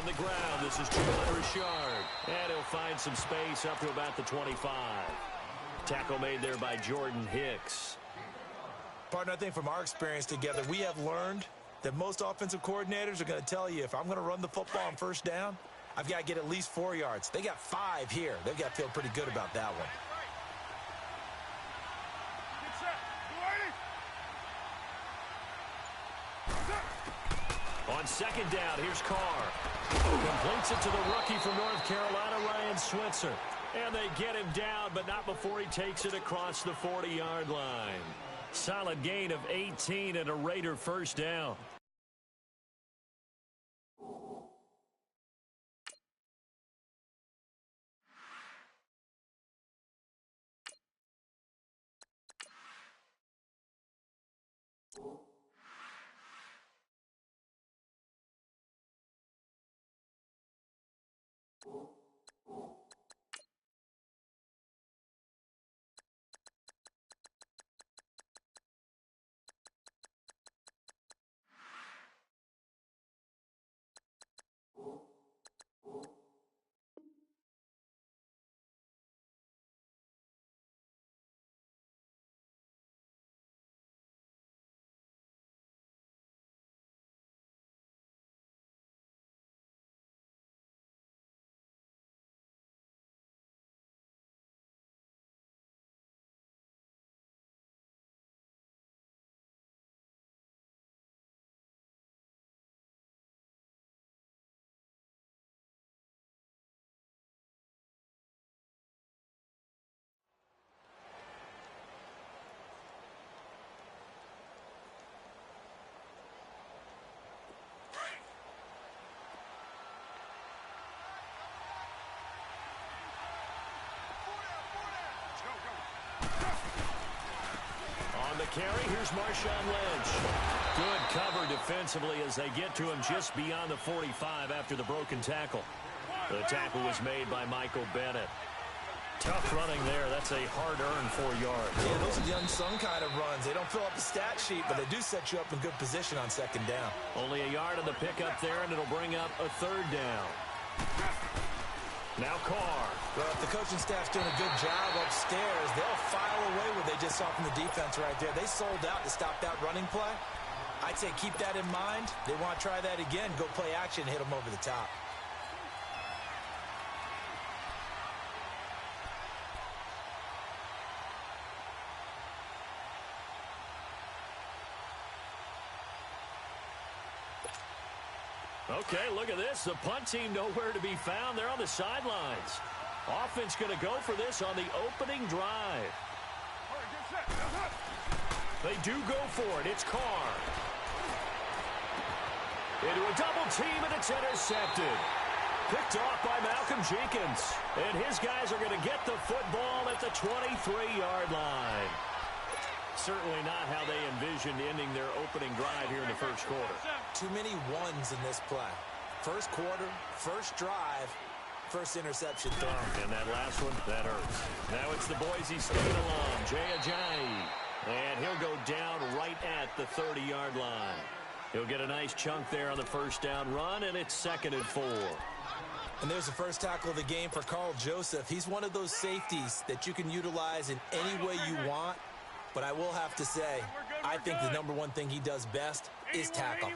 the ground. This is Jalen Richard. And he'll find some space up to about the 25. Tackle made there by Jordan Hicks. Partner, I think from our experience together, we have learned that most offensive coordinators are going to tell you, if I'm going to run the football on first down, I've got to get at least 4 yards. They got 5 here. They've got to feel pretty good about that one. On second down, here's Carr. Completes it to the rookie from North Carolina, Ryan Switzer. And they get him down, but not before he takes it across the 40-yard line. Solid gain of 18 and a Raider first down. Carry, here's Marshawn Lynch. Good cover defensively as they get to him just beyond the 45 after the broken tackle. The tackle was made by Michael Bennett. Tough running there. That's a hard-earned 4 yards. Yeah, those are the unsung kind of runs. They don't fill up the stat sheet, but they do set you up in good position on second down. Only a yard on the pickup there, and it'll bring up a third down. Now Carr. Well, if the coaching staff's doing a good job upstairs, they'll file away what they just saw from the defense right there. They sold out to stop that running play. I'd say keep that in mind. They want to try that again, go play action, hit them over the top. Okay, look at this. The punt team nowhere to be found. They're on the sidelines. Offense going to go for this on the opening drive. They do go for it. It's Carr. Into a double team, and it's intercepted. Picked off by Malcolm Jenkins. And his guys are going to get the football at the 23-yard line. Certainly not how they envisioned ending their opening drive here in the first quarter. Too many ones in this play. First quarter, first drive, first interception thrown. And that last one, that hurts. Now it's the Boise State alum, Jay Ajayi. And he'll go down right at the 30-yard line. He'll get a nice chunk there on the first down run, and it's 2nd and 4. And there's the first tackle of the game for Carl Joseph. He's one of those safeties that you can utilize in any way you want. But I will have to say, I think the number one thing he does best is tackle.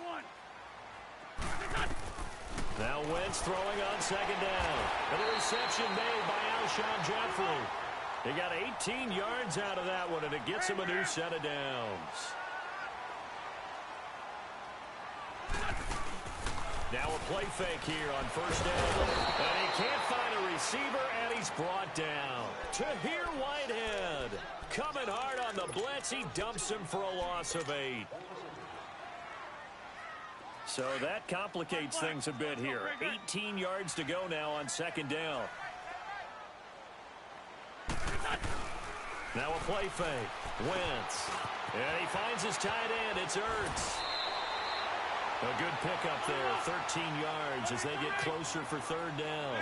Now Wentz throwing on second down. And the reception made by Alshon Jeffrey. He got 18 yards out of that one, and it gets him a new set of downs. Now a play fake here on first down. And he can't find a receiver, and he's brought down. Tahir Whitehead coming hard on the blitz. He dumps him for a loss of 8. So that complicates things a bit here. 18 yards to go now on second down. Now a play fake. Wentz. And he finds his tight end. It's Ertz. A good pickup there, 13 yards as they get closer for third down.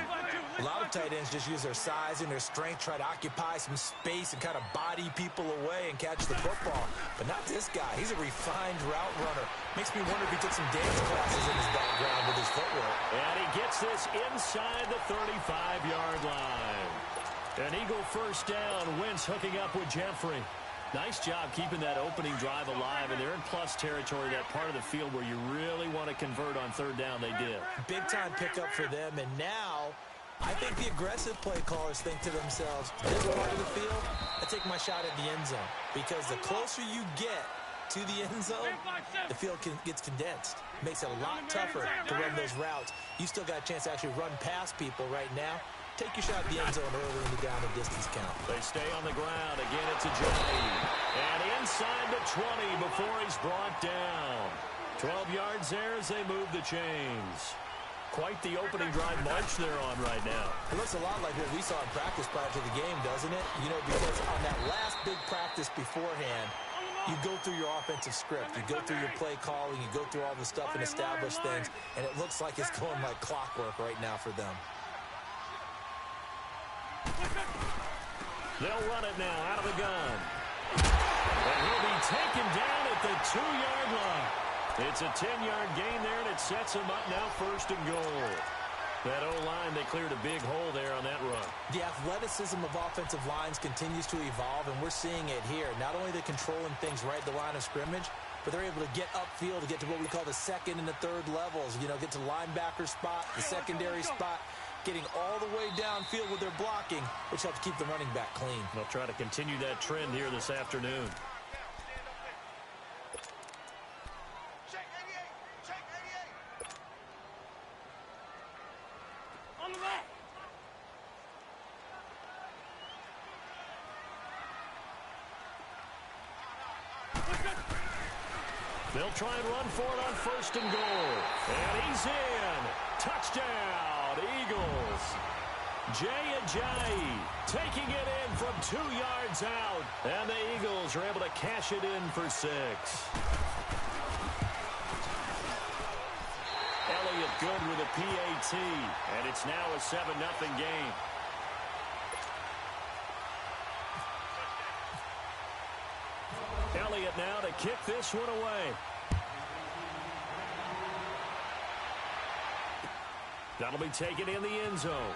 A lot of tight ends just use their size and their strength, try to occupy some space and kind of body people away and catch the football. But not this guy. He's a refined route runner. Makes me wonder if he took some dance classes in his background with his footwork. And he gets this inside the 35-yard line. An Eagle first down. Wentz hooking up with Jeffrey. Nice job keeping that opening drive alive, and they're in plus territory, that part of the field where you really want to convert on third down. They did. Big-time pickup for them, and now I think the aggressive play callers think to themselves, this part of the field, I take my shot at the end zone, because the closer you get to the end zone, the field gets condensed. Makes it a lot tougher to run those routes. You still got a chance to actually run past people right now. Take your shot at the end zone early in the down and distance count. They stay on the ground. Again, it's a Jay. And inside the 20 before he's brought down. 12 yards there as they move the chains. Quite the opening drive march they're on right now. It looks a lot like what we saw in practice prior to the game, doesn't it? You know, because on that last big practice beforehand, you go through your offensive script. You go through your play calling. You go through all the stuff and establish things. And it looks like it's going like clockwork right now for them. They'll run it now out of the gun. And he'll be taken down at the 2-yard line. It's a 10-yard gain there, and it sets him up now first and goal. That O-line, they cleared a big hole there on that run. The athleticism of offensive lines continues to evolve, and we're seeing it here. Not only are they controlling things right at the line of scrimmage, but they're able to get upfield to get to what we call the second and the third levels. You know, get to linebacker spot, the secondary spot, getting all the way downfield with their blocking, which helps keep the running back clean. They'll try to continue that trend here this afternoon. Check 88! Check 88! On the left! They'll try and run for it on first and goal. And he's in. Touchdown, Eagles. Jay Ajayi taking it in from 2 yards out. And the Eagles are able to cash it in for 6. Elliott good with a PAT. And it's now a 7-0 game. Elliott now to kick this one away. That'll be taken in the end zone.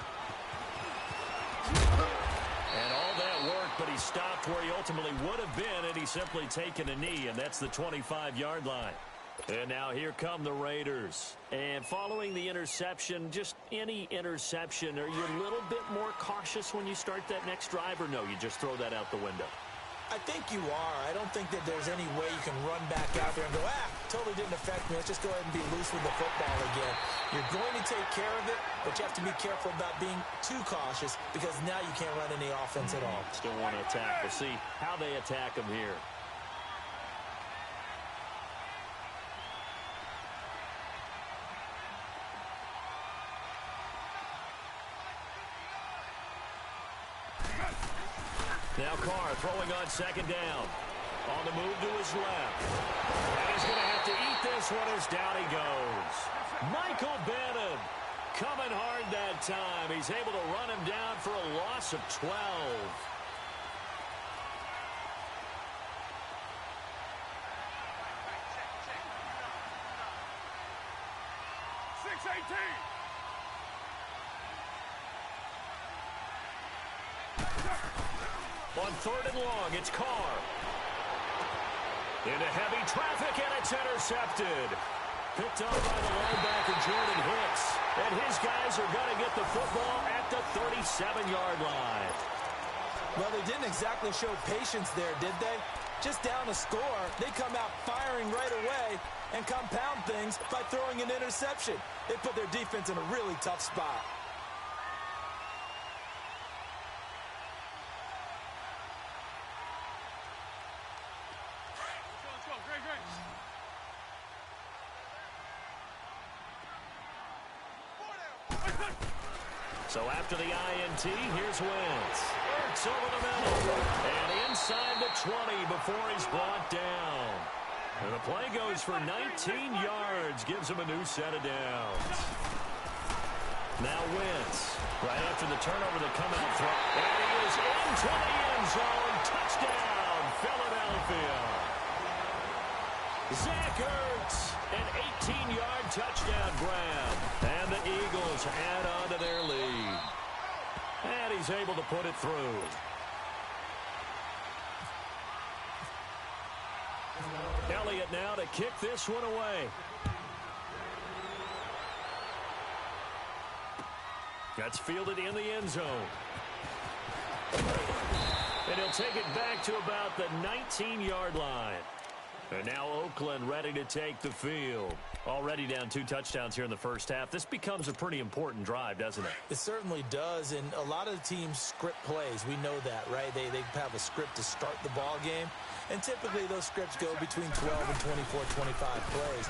And all that work, but he stopped where he ultimately would have been, and he's simply taken a knee, and that's the 25-yard line. And now here come the Raiders. And following the interception, just any interception, are you a little bit more cautious when you start that next drive, or no, you just throw that out the window? I think you are. I don't think that there's any way you can run back out there and go, totally didn't affect me. Let's just go ahead and be loose with the football again. You're going to take care of it, but you have to be careful about being too cautious because now you can't run any offense at all. Still want to attack. We'll see how they attack him here. Now Carr throwing on second down. On the move to his left. And he's going to have to eat this one as down he goes. Michael Bannon coming hard that time. He's able to run him down for a loss of 12. On third and long, it's Carr. Into heavy traffic, and it's intercepted. Picked up by the linebacker, Jordan Hicks. And his guys are going to get the football at the 37-yard line. Well, they didn't exactly show patience there, did they? Just down a score, they come out firing right away and compound things by throwing an interception. They put their defense in a really tough spot. So after the INT, here's Wentz. Works over the middle. And inside the 20 before he's brought down. And the play goes for 19 yards, gives him a new set of downs. Now Wentz, right after the turnover, the come-out throw. And he is into the end zone. Touchdown, Philadelphia. Zach Ertz, an 18-yard touchdown grab. And the Eagles add on to their lead. And he's able to put it through. Elliott now to kick this one away. That's fielded in the end zone. And he'll take it back to about the 19-yard line. And now Oakland ready to take the field. Already down 2 touchdowns here in the first half. This becomes a pretty important drive, doesn't it? It certainly does, and a lot of the teams script plays. We know that, right? They have a script to start the ball game, and typically those scripts go between 12 and 24, 25 plays.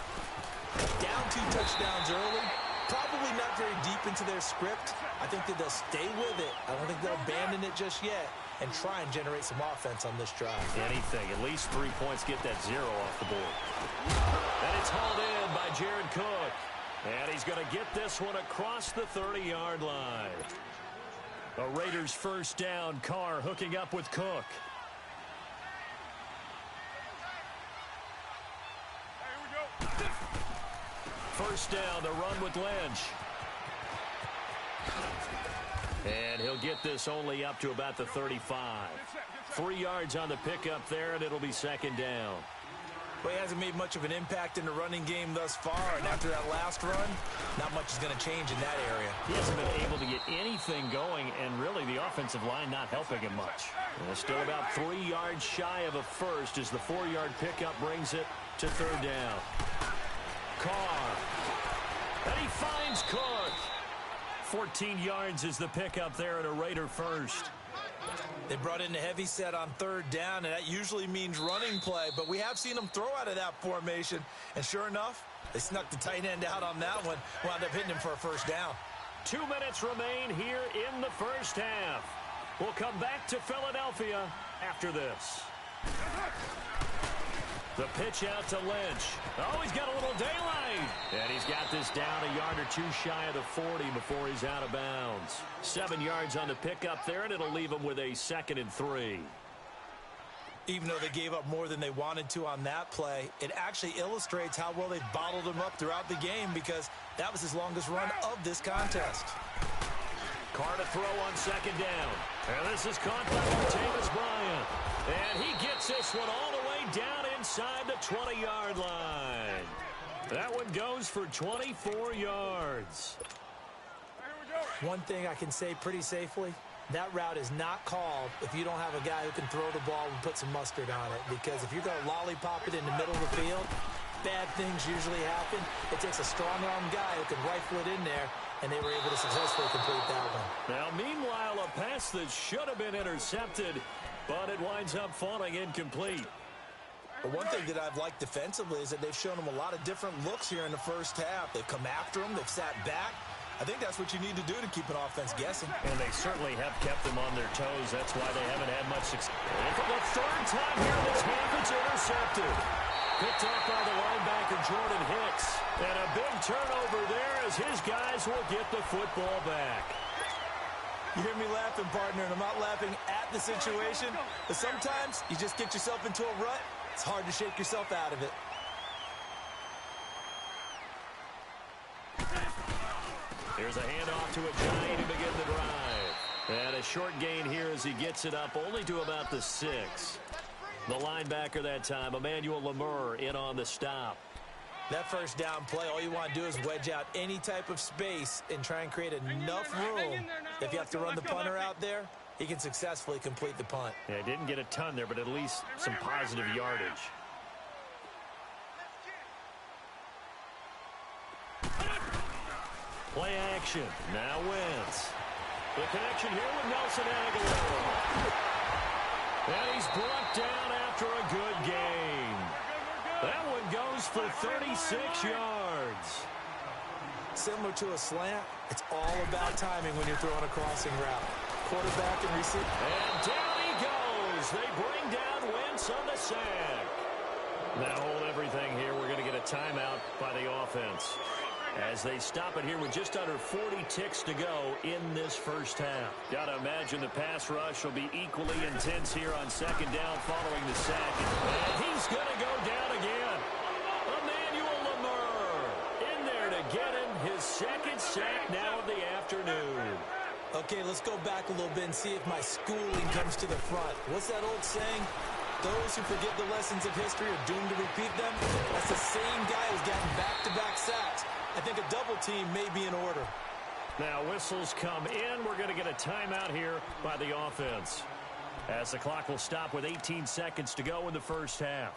Down 2 touchdowns early, probably not very deep into their script. I think that they'll stay with it. I don't think they'll abandon it just yet and try and generate some offense on this drive. Anything, at least 3 points, get that 0 off the board. And it's hauled in by Jared Cook. And he's going to get this one across the 30-yard line. A Raiders first down. Carr hooking up with Cook. First down, the run with Lynch. And he'll get this only up to about the 35. 3 yards on the pickup there, and it'll be second down. Well, he hasn't made much of an impact in the running game thus far, and after that last run, not much is going to change in that area. He hasn't been able to get anything going, and really the offensive line not helping him much. And still about 3 yards shy of a first as the 4-yard pickup brings it to third down. Carr. And he finds Cook. 14 yards is the pickup there at a Raider first. They brought in a heavy set on third down, and that usually means running play, but we have seen them throw out of that formation, and sure enough, they snuck the tight end out on that one, wound up hitting him for a first down. 2 minutes remain here in the first half. We'll come back to Philadelphia after this. The pitch out to Lynch. Oh, he's got a little daylight. And he's got this down a yard or 2 shy of the 40 before he's out of bounds. 7 yards on the pickup there, and it'll leave him with a 2nd and 3. Even though they gave up more than they wanted to on that play, it actually illustrates how well they've bottled him up throughout the game because that was his longest run of this contest. Carr to throw on second down. And this is caught by Martavis Bryant. And he gets this one all the way down inside the 20-yard line. That one goes for 24 yards. One thing I can say pretty safely, that route is not called if you don't have a guy who can throw the ball and put some mustard on it. Because if you're going to lollipop it in the middle of the field, bad things usually happen. It takes a strong-arm guy who can rifle it in there, and they were able to successfully complete that one. Now, meanwhile, a pass that should have been intercepted, but it winds up falling incomplete. But one thing that I've liked defensively is that they've shown them a lot of different looks here in the first half. They've come after them. They've sat back. I think that's what you need to do to keep an offense guessing. And they certainly have kept them on their toes. That's why they haven't had much success. And for the third time here in this half, it's intercepted. Picked up by the linebacker, Jordan Hicks. And a big turnover there as his guys will get the football back. You hear me laughing, partner, and I'm not laughing at the situation, but sometimes you just get yourself into a rut. It's hard to shake yourself out of it. Here's a handoff to a giant to begin the drive. And a short gain here as he gets it up only to about the 6. The linebacker that time, Emmanuel Lemur, in on the stop. That first down play, all you want to do is wedge out any type of space and try and create enough room. If you have to run the punter out there, he can successfully complete the punt. Yeah, didn't get a ton there, but at least some positive yardage. Play action. Now Wentz. The connection here with Nelson Aguilar. And he's brought down after a good gain. That one goes for 36 yards. Similar to a slant, it's all about timing when you're throwing a crossing route. Quarterback and receiver. And down he goes. They bring down Wentz on the sack. Now hold everything here. We're going to get a timeout by the offense as they stop it here with just under 40 ticks to go in this first half. Got to imagine the pass rush will be equally intense here on second down following the sack. And he's going to go down again. Emmanuel Lamar in there to get him his second sack now of the afternoon. Okay, let's go back a little bit and see if my schooling comes to the front. What's that old saying? Those who forget the lessons of history are doomed to repeat them. That's the same guy who's gotten back-to-back sacks. I think a double team may be in order. Now whistles come in. We're going to get a timeout here by the offense as the clock will stop with 18 seconds to go in the first half.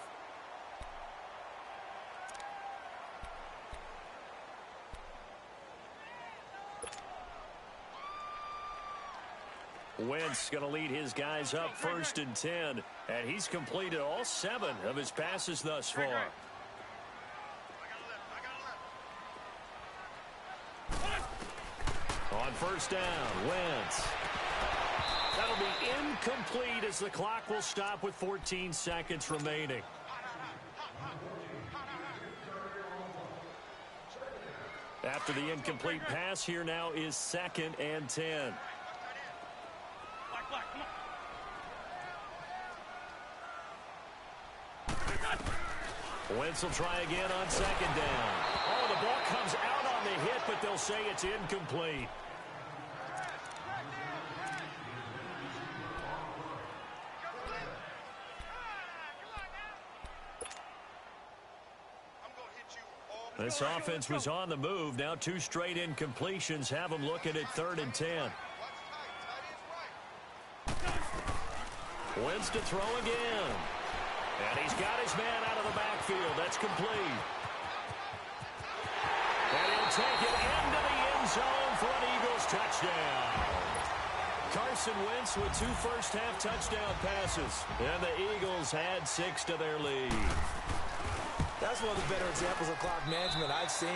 Wentz going to lead his guys up 1st and 10, and he's completed all 7 of his passes thus far. On 1st down, Wentz. That'll be incomplete as the clock will stop with 14 seconds remaining. After the incomplete pass, here now is 2nd and 10. Wentz will try again on 2nd down. Oh, the ball comes out on the hit, but they'll say it's incomplete. This offense was on the move. Now 2 straight incompletions have them looking at 3rd and 10. Wentz to throw again. And he's got his man out of the backfield. That's complete. And he'll take it into the end zone for an Eagles touchdown. Carson Wentz with 2 first-half touchdown passes. And the Eagles add 6 to their lead. That's one of the better examples of clock management I've seen.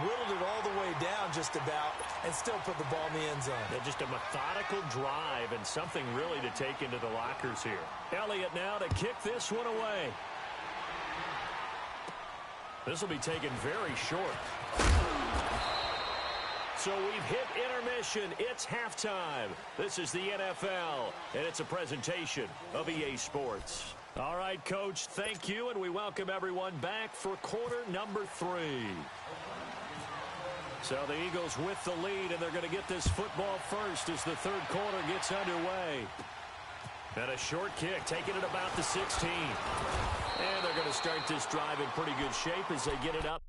Whittled it all the way down just about and still put the ball in the end zone. Yeah, just a methodical drive and something really to take into the lockers here. Elliott now to kick this one away. This will be taken very short. So we've hit intermission. It's halftime. This is the NFL, and it's a presentation of EA Sports. All right, Coach, thank you, and we welcome everyone back for quarter number 3. So the Eagles with the lead, and they're going to get this football first as the 3rd quarter gets underway. And a short kick, taking it about the 16. And they're going to start this drive in pretty good shape as they get it up.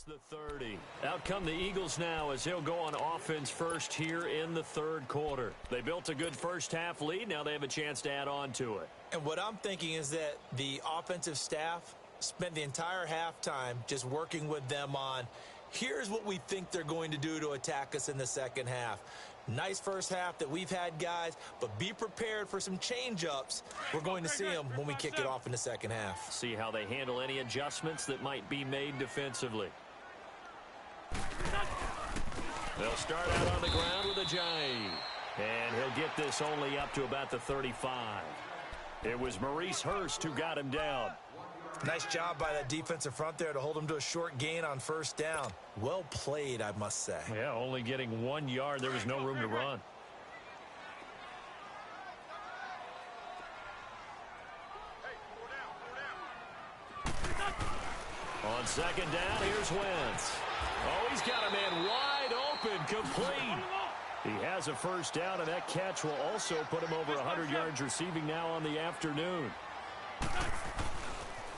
The 30. Out come the Eagles now as they'll go on offense first here in the 3rd quarter. They built a good first-half lead. Now they have a chance to add on to it. And what I'm thinking is that the offensive staff spent the entire halftime just working with them on, here's what we think they're going to do to attack us in the second half. Nice first half that we've had, guys, but be prepared for some change-ups. We're going to see them when we kick it off in the second half. See how they handle any adjustments that might be made defensively. They'll start out on the ground with a jive. And he'll get this only up to about the 35. It was Maurice Hurst who got him down. Nice job by that defensive front there to hold him to a short gain on 1st down. Well played, I must say. Yeah, only getting 1 yard. There was no room to run. On 2nd down, here's Wentz. Oh, he's got a man wide open, complete. He has a 1st down, and that catch will also put him over 100 yards receiving now on the afternoon.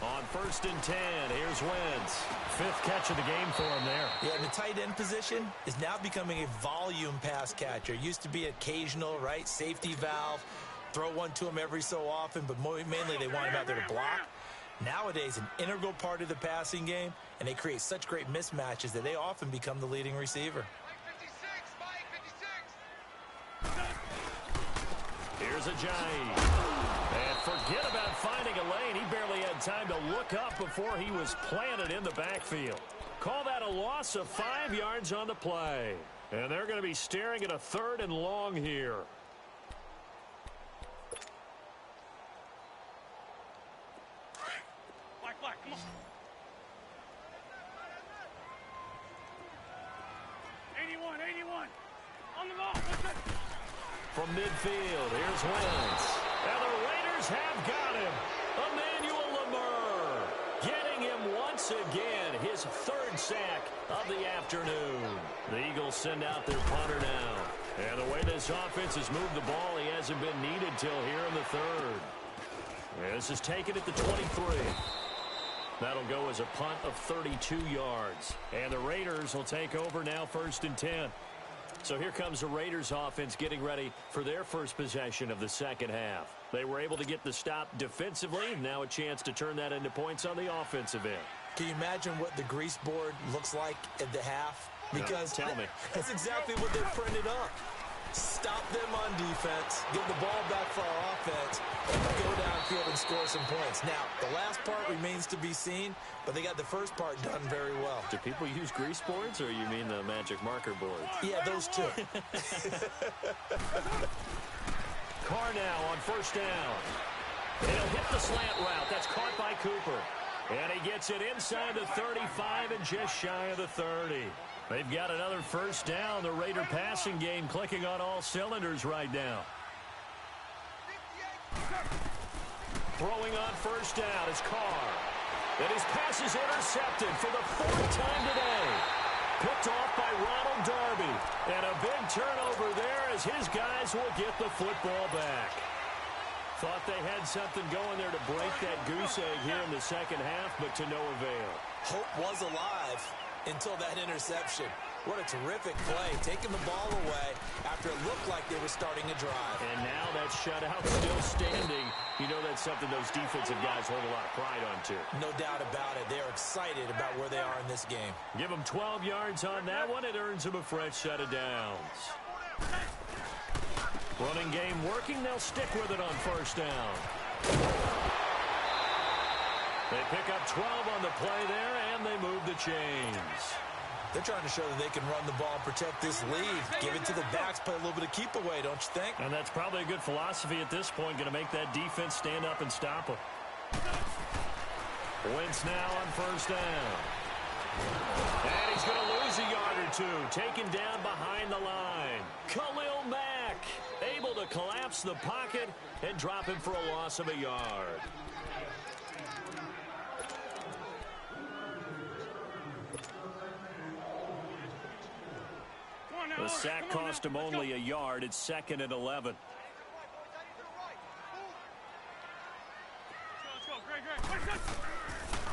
On 1st and 10, here's Wentz. 5th catch of the game for him there. Yeah, and the tight end position is now becoming a volume pass catcher. Used to be occasional, right? Safety valve. Throw one to him every so often, but mainly they want him out there to block. Nowadays, an integral part of the passing game, and they create such great mismatches that they often become the leading receiver. Here's Ajayi. And forget about finding a lane. He barely had time to look up before he was planted in the backfield. Call that a loss of 5 yards on the play. And they're going to be staring at a 3rd and long here. Black, come on. On the ball. From midfield, here's Wentz. And the Raiders have got him. Emmanuel Lamar getting him once again, his 3rd sack of the afternoon. The Eagles send out their punter now. And the way this offense has moved the ball, he hasn't been needed till here in the 3rd. This is taken at the 23. That'll go as a punt of 32 yards. And the Raiders will take over now 1st and 10. So here comes the Raiders offense getting ready for their first possession of the second half. They were able to get the stop defensively. Now a chance to turn that into points on the offensive end. Can you imagine what the grease board looks like at the half? Because tell me. That's exactly what they printed up. Stop them on defense, get the ball back for our offense, and go downfield and score some points. Now, the last part remains to be seen, but they got the first part done very well. Do people use grease boards, or you mean the magic marker boards? Yeah, those two. Carr now on 1st down. He'll hit the slant route. That's caught by Cooper. And he gets it inside the 35 and just shy of the 30. They've got another 1st down. The Raider passing game clicking on all cylinders right now. Throwing on 1st down is Carr. And his pass is intercepted for the 4th time today. Picked off by Ronald Darby. And a big turnover there as his guys will get the football back. Thought they had something going there to break that goose egg here in the second half, but to no avail. Hope was alive until that interception. What a terrific play, taking the ball away after it looked like they were starting to drive. And now that shutout still standing. You know that's something those defensive guys hold a lot of pride on, too. No doubt about it. They're excited about where they are in this game. Give them 12 yards on that one. It earns them a fresh set of downs. Running game working. They'll stick with it on 1st down. They pick up 12 on the play there, and they move the chains. They're trying to show that they can run the ball and protect this lead. Give it to the backs, play a little bit of keep away, don't you think? And that's probably a good philosophy at this point, going to make that defense stand up and stop them. Wentz now on 1st down. And he's going to lose a yard or two, taken down behind the line. Khalil Mack able to collapse the pocket and drop him for a loss of a yard. The sack cost him only a yard. It's 2nd and 11.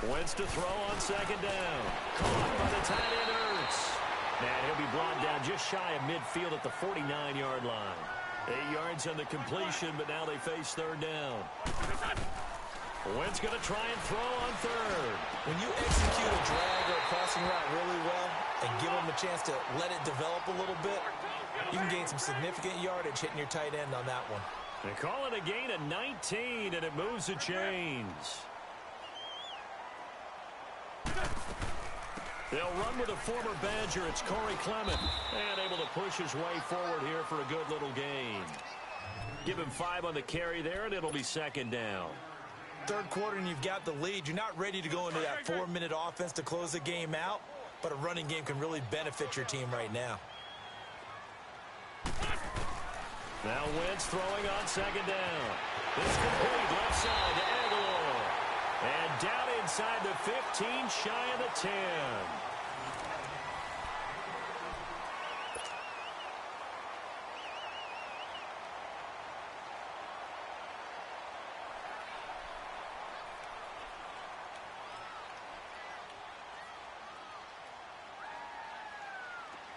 Wentz to throw on 2nd down. Caught by the tight end Ertz. And he'll be brought down just shy of midfield at the 49-yard line. 8 yards on the completion, but now they face 3rd down. Wentz going to try and throw on 3rd. When you execute a drag or a crossing route really well and give them a chance to let it develop a little bit, you can gain some significant yardage hitting your tight end on that one. They call it a gain of 19, and it moves the chains. They'll run with a former Badger. It's Corey Clement. And able to push his way forward here for a good little gain. Give him 5 on the carry there, and it'll be 2nd down. 3rd quarter and you've got the lead. You're not ready to go into that 4-minute offense to close the game out, but a running game can really benefit your team right now. Now Wentz throwing on 2nd down. It's complete left side to Aguilar. And down inside the 15, shy of the 10.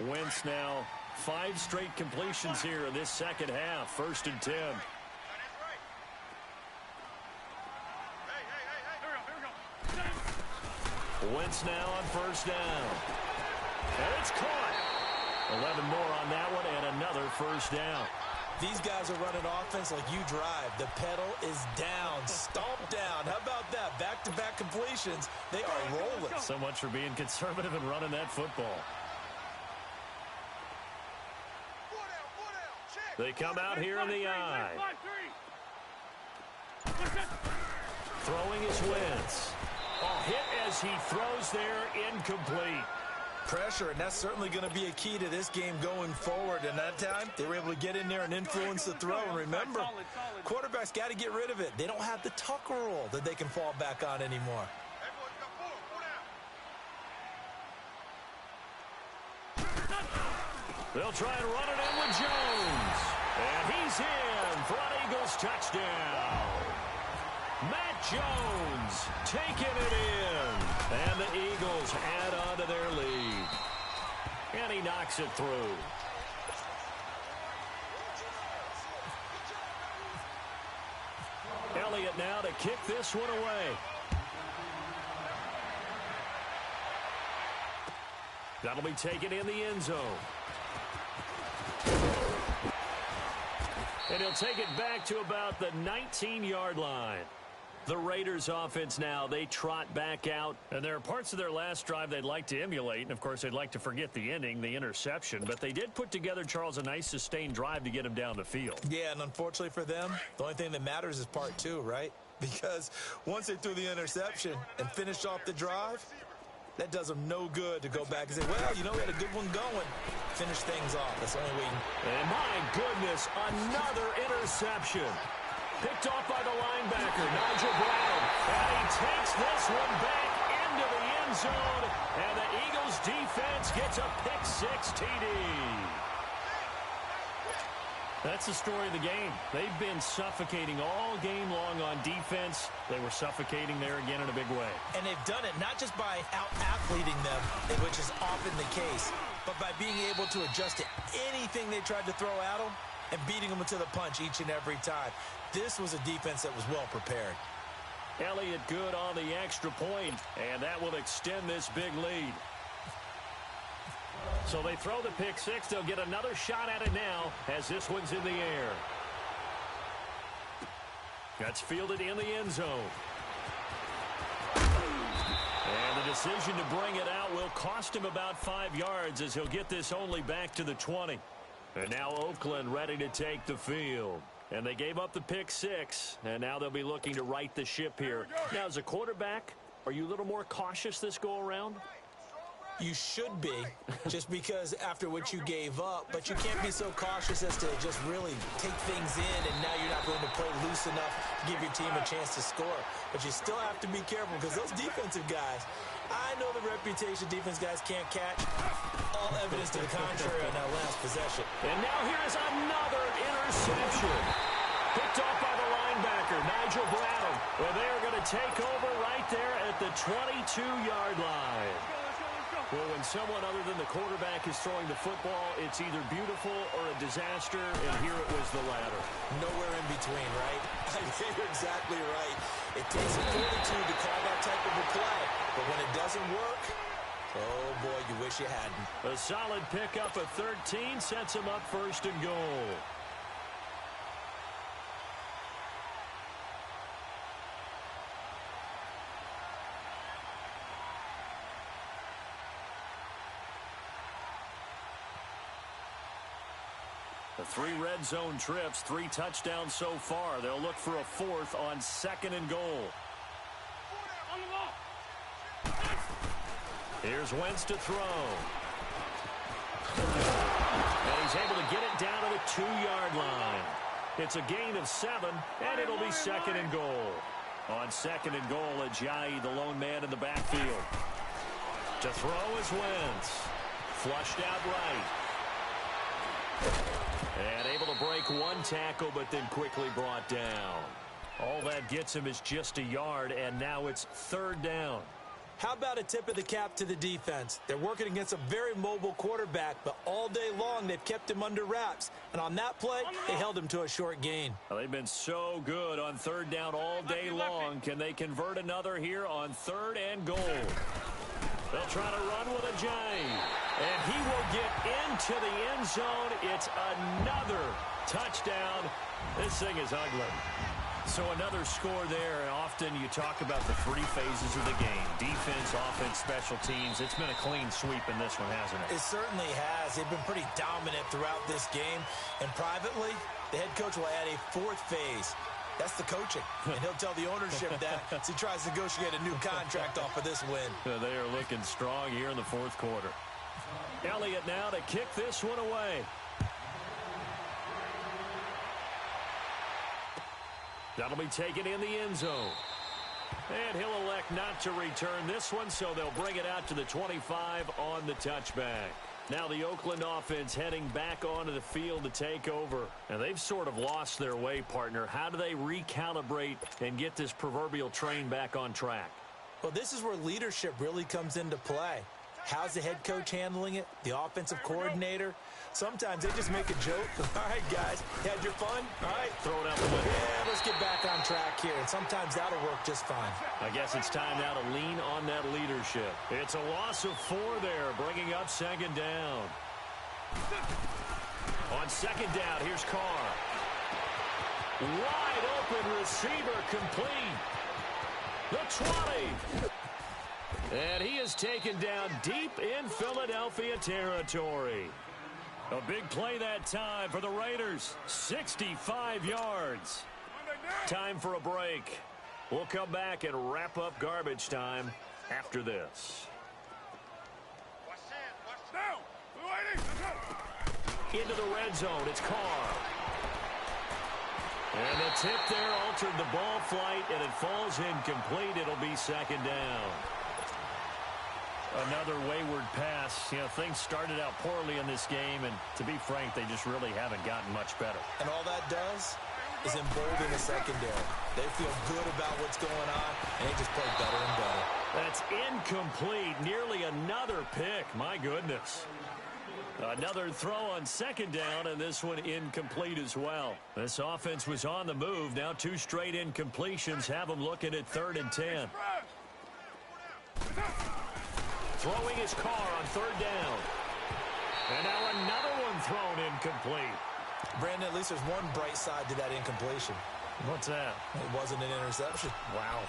Wentz now 5 straight completions here in this second half. 1st and 10. Wentz now on 1st down. And it's caught. 11 more on that one and another 1st down. These guys are running offense like you drive. The pedal is down, stomp down. How about that? Back-to-back completions. They are rolling. So much for being conservative and running that football. They come out here in the eye. Throwing is Wentz. Oh, hit as he throws there, incomplete. Pressure, and that's certainly going to be a key to this game going forward. And that time, they were able to get in there and influence the throw. And remember, quarterbacks got to get rid of it. They don't have the tuck rule that they can fall back on anymore. They'll try and run it in with Jones. And he's in for an Eagles touchdown. Matt Jones taking it in. And the Eagles add on to their lead. And he knocks it through. Elliott now to kick this one away. That'll be taken in the end zone. And he'll take it back to about the 19-yard line. The Raiders offense now, they trot back out. And there are parts of their last drive they'd like to emulate. And, of course, they'd like to forget the ending, the interception. But they did put together, Charles, a nice sustained drive to get him down the field. Yeah, and unfortunately for them, the only thing that matters is part 2, right? Because once they threw the interception and finished off the drive, that does them no good to go back and say, well, you know, we had a good one going. Finish things off. That's the only way. And my goodness, another interception. Picked off by the linebacker, Nigel Brown. And he takes this one back into the end zone. And the Eagles defense gets a pick-6 TD. That's the story of the game. They've been suffocating all game long on defense. They were suffocating there again in a big way. And they've done it not just by out-athleting them, which is often the case, but by being able to adjust to anything they tried to throw at them and beating them to the punch each and every time. This was a defense that was well prepared. Elliott good on the extra point, and that will extend this big lead. So they throw the pick-6. They'll get another shot at it now as this one's in the air. That's fielded in the end zone. And the decision to bring it out will cost him about 5 yards as he'll get this only back to the 20. And now Oakland ready to take the field. And they gave up the pick-6, and now they'll be looking to right the ship here. Now, as a quarterback, are you a little more cautious this go-around? You should be, just because after what you gave up, but you can't be so cautious as to just really take things in, and now you're not going to play loose enough to give your team a chance to score. But you still have to be careful, because those defensive guys, I know the reputation defense guys can't catch. All evidence to the contrary on that last possession. And now here is another interception. Picked off by the linebacker, Nigel Brown. Well, they are going to take over right there at the 22-yard line. Well, when someone other than the quarterback is throwing the football, it's either beautiful or a disaster, and here it was the latter. Nowhere in between, right? I think you're exactly right. It takes a fortitude to call that type of a play, but when it doesn't work, oh boy, you wish you hadn't. A solid pickup of 13 sets him up 1st and goal. The 3 red zone trips, 3 touchdowns so far. They'll look for a 4th on 2nd and goal. Here's Wentz to throw. And he's able to get it down to the 2-yard line. It's a gain of 7, and it'll be 2nd and goal. On 2nd and goal, Ajayi, the lone man in the backfield. To throw is Wentz. Flushed out right. And able to break 1 tackle, but then quickly brought down. All that gets him is just a yard, and now it's 3rd down. How about a tip of the cap to the defense? They're working against a very mobile quarterback, but all day long they've kept him under wraps. And on that play, they held him to a short gain. Well, they've been so good on third down all day long. Can they convert another here on 3rd and goal? They'll try to run with a J. And he will get into the end zone. It's another touchdown. This thing is ugly. So another score there, and often you talk about the 3 phases of the game. Defense, offense, special teams. It's been a clean sweep in this one, hasn't it? It certainly has. They've been pretty dominant throughout this game. And privately, the head coach will add a 4th phase. That's the coaching. And he'll tell the ownership that as he tries to negotiate a new contract off of this win. They are looking strong here in the 4th quarter. Elliott now to kick this one away. That'll be taken in the end zone. And he'll elect not to return this one, so they'll bring it out to the 25 on the touchback. Now the Oakland offense heading back onto the field to take over. And they've sort of lost their way, partner. How do they recalibrate and get this proverbial train back on track? Well, this is where leadership really comes into play. How's the head coach handling it? The offensive coordinator? Sometimes they just make a joke. All right, guys, you had your fun? All right. Throw it out the window. Yeah, let's get back on track here. And sometimes that'll work just fine. I guess it's time now to lean on that leadership. It's a loss of 4 there, bringing up 2nd down. On 2nd down, here's Carr. Wide open receiver complete. The 20. And he is taken down deep in Philadelphia territory. A big play that time for the Raiders. 65 yards. Time for a break. We'll come back and wrap up garbage time after this. Into the red zone, it's Carr. And the tip there altered the ball flight, and it falls incomplete. It'll be 2nd down. Another wayward pass. You know, things started out poorly in this game, and to be frank, they just really haven't gotten much better. And all that does is embolden the secondary. They feel good about what's going on, and they just play better and better. That's incomplete. Nearly another pick. My goodness. Another throw on 2nd down, and this one incomplete as well. This offense was on the move. Now 2 straight incompletions have them looking at 3rd and 10. Throwing his Carr on 3rd down. And now another one thrown incomplete. Brandon, at least there's one bright side to that incompletion. What's that? It wasn't an interception. Wow.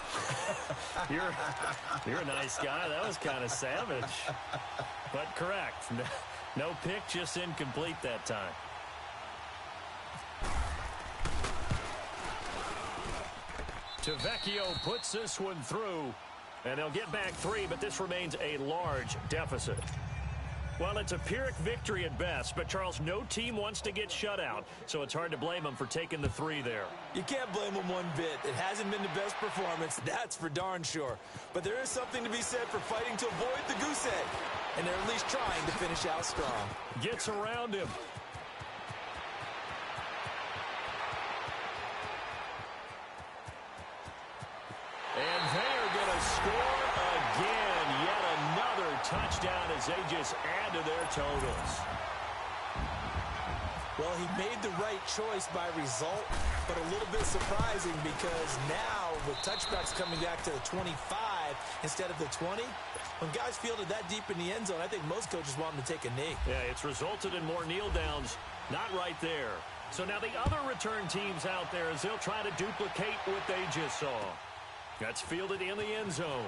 You're a nice guy. That was kind of savage. But correct. No pick, just incomplete that time. Tavecchio puts this one through. And they'll get back 3, but this remains a large deficit. Well, it's a Pyrrhic victory at best, but, Charles, no team wants to get shut out, so it's hard to blame them for taking the 3 there. You can't blame them one bit. It hasn't been the best performance, that's for darn sure. But there is something to be said for fighting to avoid the goose egg, and they're at least trying to finish out strong. Gets around him. And they're going to score again. Yet another touchdown as they just add to their totals. Well, he made the right choice by result, but a little bit surprising because now with touchbacks coming back to the 25 instead of the 20, when guys fielded that deep in the end zone, I think most coaches want them to take a knee. Yeah, it's resulted in more kneel downs. Not right there. So now the other return teams out there as they'll try to duplicate what they just saw. That's fielded in the end zone.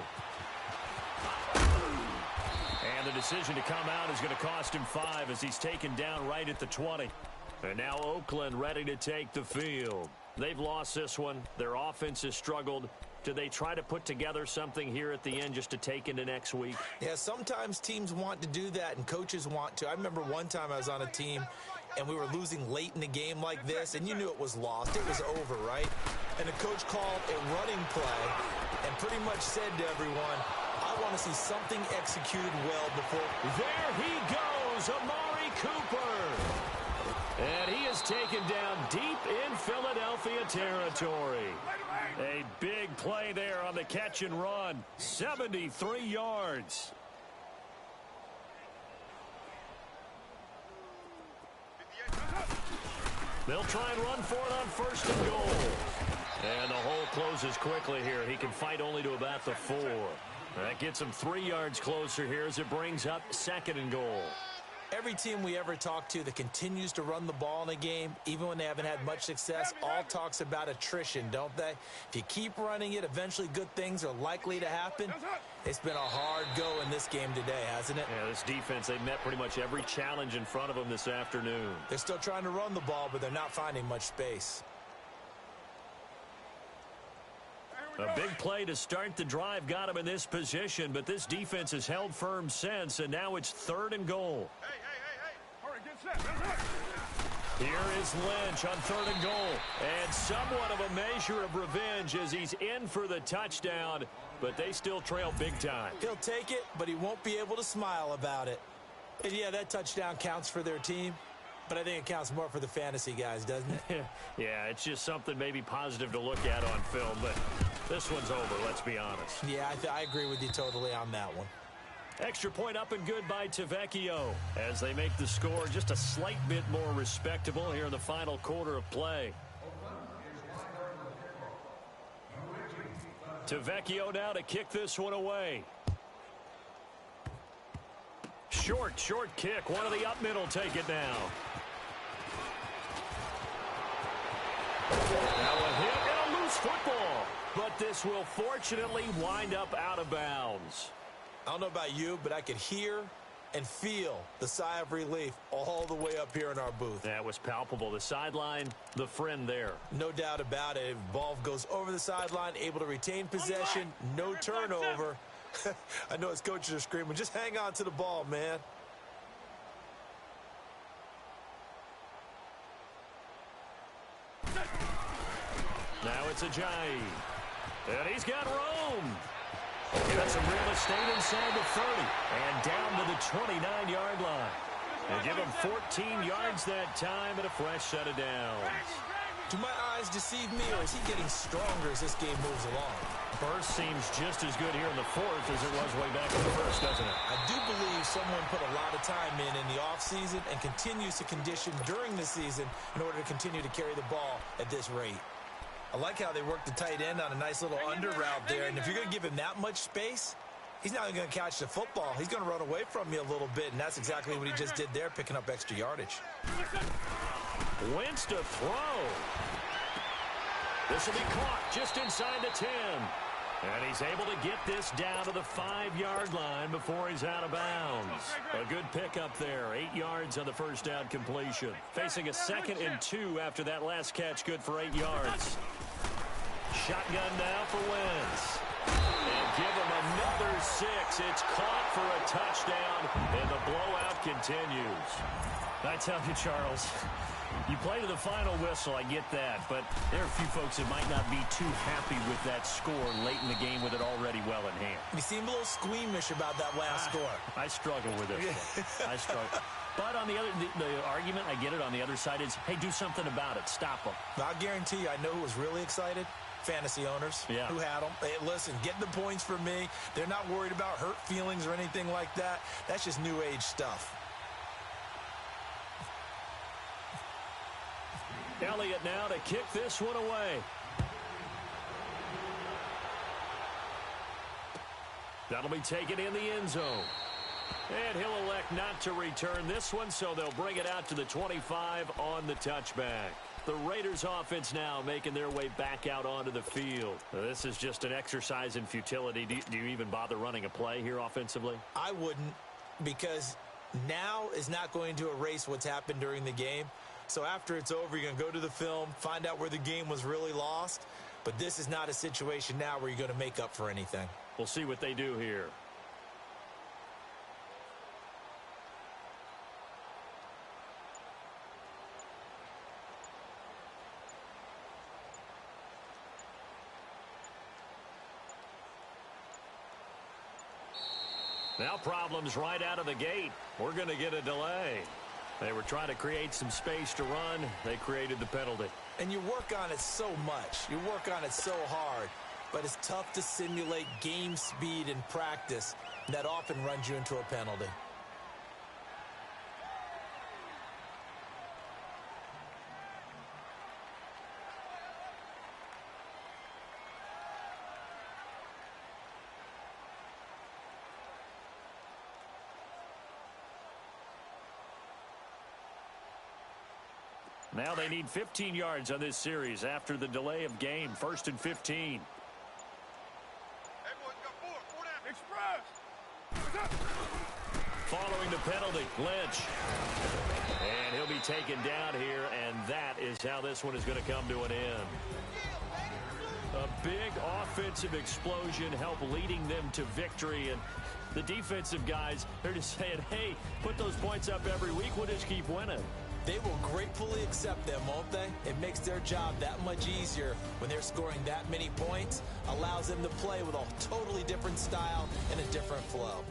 And the decision to come out is going to cost him 5 as he's taken down right at the 20. And now Oakland ready to take the field. They've lost this one. Their offense has struggled. Do they try to put together something here at the end just to take into next week? Yeah, sometimes teams want to do that and coaches want to. I remember one time I was on a team and we were losing late in the game like this, and you knew it was lost. It was over, right? And the coach called a running play and pretty much said to everyone, I want to see something executed well before. There he goes, Amari Cooper. And he is taken down deep in Philadelphia territory. A Big play there on the catch and run. 73 yards. They'll try and run for it on first and goal. And the hole closes quickly here. He can fight only to about the 4. That gets him 3 yards closer here as it brings up second and goal. Every team we ever talk to that continues to run the ball in a game, even when they haven't had much success, all talks about attrition, don't they? If you keep running it, eventually good things are likely to happen. It's been a hard go in this game today, hasn't it? Yeah, this defense, they met pretty much every challenge in front of them this afternoon. They're still trying to run the ball, but they're not finding much space. A big play to start the drive got him in this position, but this defense has held firm since, and now it's third and goal. Hurry, get set. Here is Lynch on third and goal, and somewhat of a measure of revenge as he's in for the touchdown, but they still trail big time. He'll take it, but he won't be able to smile about it. And yeah, that touchdown counts for their team, but I think it counts more for the fantasy guys, doesn't it? Yeah, it's just something maybe positive to look at on film, but this one's over, let's be honest. Yeah, I agree with you totally on that one. Extra point up and good by Tavecchio as they make the score just a slight bit more respectable here in the final quarter of play. Tavecchio now to kick this one away. Short kick. One of the up middle take it now. Now a hit and a loose football. But this will fortunately wind up out of bounds. I don't know about you, but I could hear and feel the sigh of relief all the way up here in our booth. That was palpable. The sideline, the friend there. No doubt about it. Ball goes over the sideline, able to retain possession, no turnover. I know his coaches are screaming, just hang on to the ball, man. Now it's Ajayi. And he's got Rome. Got some real estate inside the 30 and down to the 29-yard line. They give him 14 yards that time and a fresh set of downs. Do my eyes deceive me, or is he getting stronger as this game moves along? Burst seems just as good here in the fourth as it was way back in the first, doesn't it? I do believe someone put a lot of time in the offseason and continues to condition during the season in order to continue to carry the ball at this rate. I like how they work the tight end on a nice little under route there, and if you're going to give him that much space, he's not even going to catch the football. He's going to run away from you a little bit, and that's exactly what he just did there, picking up extra yardage. Wentz to throw. This will be caught just inside the 10. And he's able to get this down to the 5-yard line before he's out of bounds. A good pickup there. 8 yards on the first down completion. Facing a 2nd and 2 after that last catch, good for 8 yards. Shotgun now for Wentz. And give him another 6. It's caught for a touchdown, and the blowout continues. I tell you, Charles, you play to the final whistle, I get that, but there are a few folks that might not be too happy with that score late in the game with it already well in hand. You seem a little squeamish about that last score. I struggle with it. I struggle. But on the other, the argument, I get it, on the other side is, hey, do something about it. Stop them. I'll guarantee you, I know who was really excited. Fantasy owners who had them. Hey, listen, get the points for me. They're not worried about hurt feelings or anything like that. That's just new age stuff. Elliott now to kick this one away. That'll be taken in the end zone. And he'll elect not to return this one, so they'll bring it out to the 25 on the touchback. The Raiders offense now making their way back out onto the field. This is just an exercise in futility. Do you even bother running a play here offensively? I wouldn't, because now is not going to erase what's happened during the game. So after it's over, you're going to go to the film, find out where the game was really lost. But this is not a situation now where you're going to make up for anything. We'll see what they do here. Now problems right out of the gate. We're going to get a delay. They were trying to create some space to run. They created the penalty. And you work on it so much. You work on it so hard. But it's tough to simulate game speed in practice. And that often runs you into a penalty. Now they need 15 yards on this series after the delay of game. 1st and 15. Hey, boys, got four down. Express. Following the penalty, Lynch. And he'll be taken down here, and that is how this one is going to come to an end. A big offensive explosion helped leading them to victory, and the defensive guys, they're just saying, hey, put those points up every week, we'll just keep winning. They will gratefully accept them, won't they? It makes their job that much easier when they're scoring that many points, allows them to play with a totally different style and a different flow.